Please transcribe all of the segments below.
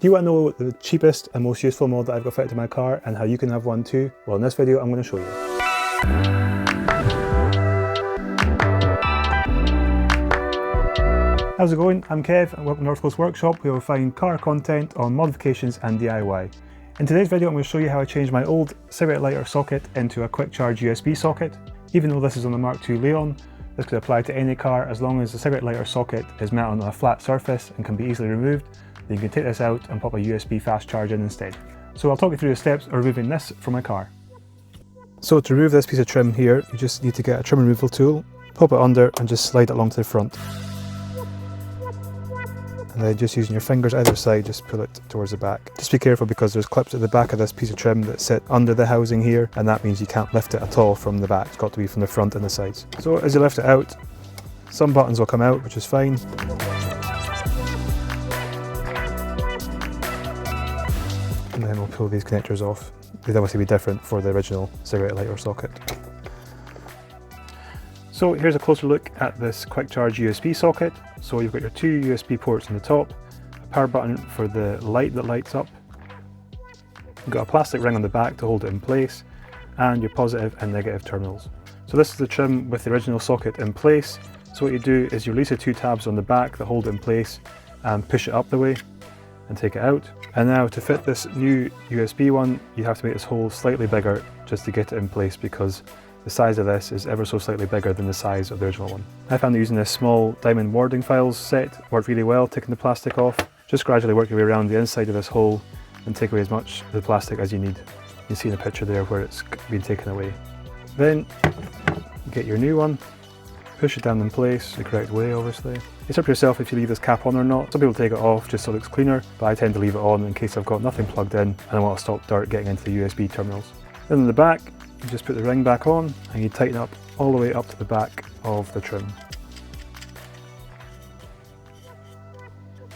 Do you want to know the cheapest and most useful mod that I've got fitted to my car and how you can have one too? Well, in this video I'm going to show you. How's it going? I'm Kev and welcome to North Coast Workshop, where you'll find car content on modifications and DIY. In today's video I'm going to show you how I changed my old cigarette lighter socket into a quick charge USB socket. Even though this is on the MK2 Leon, this could apply to any car as long as the cigarette lighter socket is mounted on a flat surface and can be easily removed. Then you can take this out and pop a USB fast charge in instead. So I'll talk you through the steps of removing this from my car. So to remove this piece of trim here, you just need to get a trim removal tool, pop it under and just slide it along to the front. And then just using your fingers either side, just pull it towards the back. Just be careful because there's clips at the back of this piece of trim that sit under the housing here, and that means you can't lift it at all from the back. It's got to be from the front and the sides. So as you lift it out, some buttons will come out, which is fine. And then we'll pull these connectors off. They'd obviously be different for the original cigarette lighter socket. So here's a closer look at this quick charge USB socket. So you've got your two USB ports on the top, a power button for the light that lights up. You've got a plastic ring on the back to hold it in place, and your positive and negative terminals. So this is the trim with the original socket in place. So what you do is you release the two tabs on the back that hold it in place and push it up the way and take it out. And now to fit this new USB one, you have to make this hole slightly bigger just to get it in place, because the size of this is ever so slightly bigger than the size of the original one. I found that using this small diamond warding files set worked really well, taking the plastic off. Just gradually work your way around the inside of this hole and take away as much of the plastic as you need. You can see in the picture there where it's been taken away. Then get your new one, push it down in place the correct way obviously. It's up to yourself if you leave this cap on or not. Some people take it off just so it looks cleaner, but I tend to leave it on in case I've got nothing plugged in and I want to stop dirt getting into the USB terminals. Then in the back, you just put the ring back on and you tighten up all the way up to the back of the trim.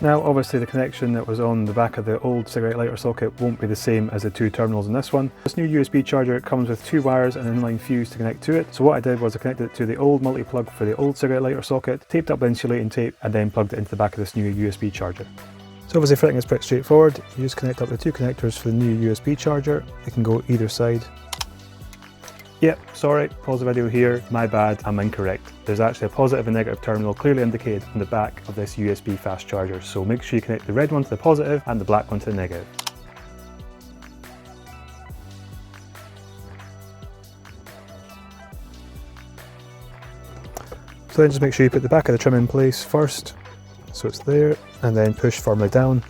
Now obviously the connection that was on the back of the old cigarette lighter socket won't be the same as the two terminals in this one. This new USB charger comes with two wires and an inline fuse to connect to it. So what I did was I connected it to the old multi-plug for the old cigarette lighter socket, taped up the insulating tape, and then plugged it into the back of this new USB charger. So obviously fitting is pretty straightforward. You just connect up the two connectors for the new USB charger. They can go either side. Yep, sorry, pause the video here, my bad, I'm incorrect. There's actually a positive and negative terminal clearly indicated on the back of this USB fast charger, so make sure you connect the red one to the positive and the black one to the negative. So then just make sure you put the back of the trim in place first, so it's there, and then push firmly down.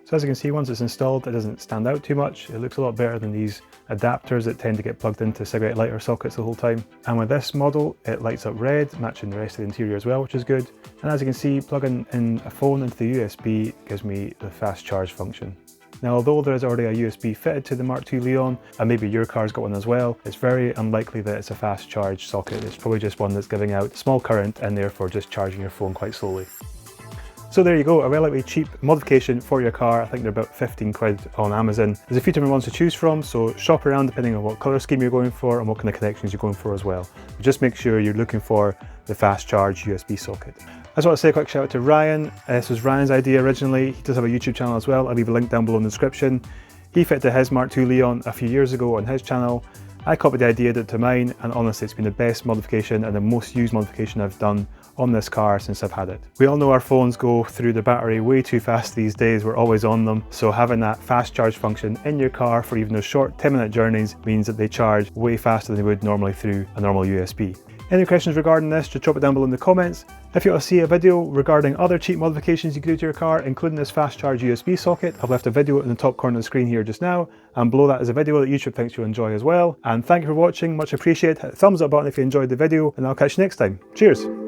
So as you can see, once it's installed, it doesn't stand out too much. It looks a lot better than these adapters that tend to get plugged into cigarette lighter sockets the whole time. And with this model, it lights up red, matching the rest of the interior as well, which is good. And as you can see, plugging in a phone into the USB gives me the fast charge function. Now, although there is already a USB fitted to the MK2 Leon, and maybe your car's got one as well, it's very unlikely that it's a fast charge socket. It's probably just one that's giving out small current and therefore just charging your phone quite slowly. So there you go, a relatively cheap modification for your car. I think they're about 15 quid on Amazon. There's a few different ones to choose from, so shop around depending on what colour scheme you're going for and what kind of connections you're going for as well. But just make sure you're looking for the fast charge USB socket. I just want to say a quick shout out to Ryan. This was Ryan's idea originally. He does have a YouTube channel as well. I'll leave a link down below in the description. He fitted his MK2 Leon a few years ago on his channel. I copied the idea, did it to mine, and honestly it's been the best modification and the most used modification I've done on this car since I've had it. We all know our phones go through the battery way too fast these days, we're always on them, so having that fast charge function in your car for even those short 10-minute journeys means that they charge way faster than they would normally through a normal USB. Any questions regarding this, just drop it down below in the comments. If you want to see a video regarding other cheap modifications you can do to your car, including this fast charge USB socket, I've left a video in the top corner of the screen here just now, and below that is a video that YouTube thinks you'll enjoy as well. And thank you for watching, much appreciated. Hit the thumbs up button if you enjoyed the video, and I'll catch you next time. Cheers!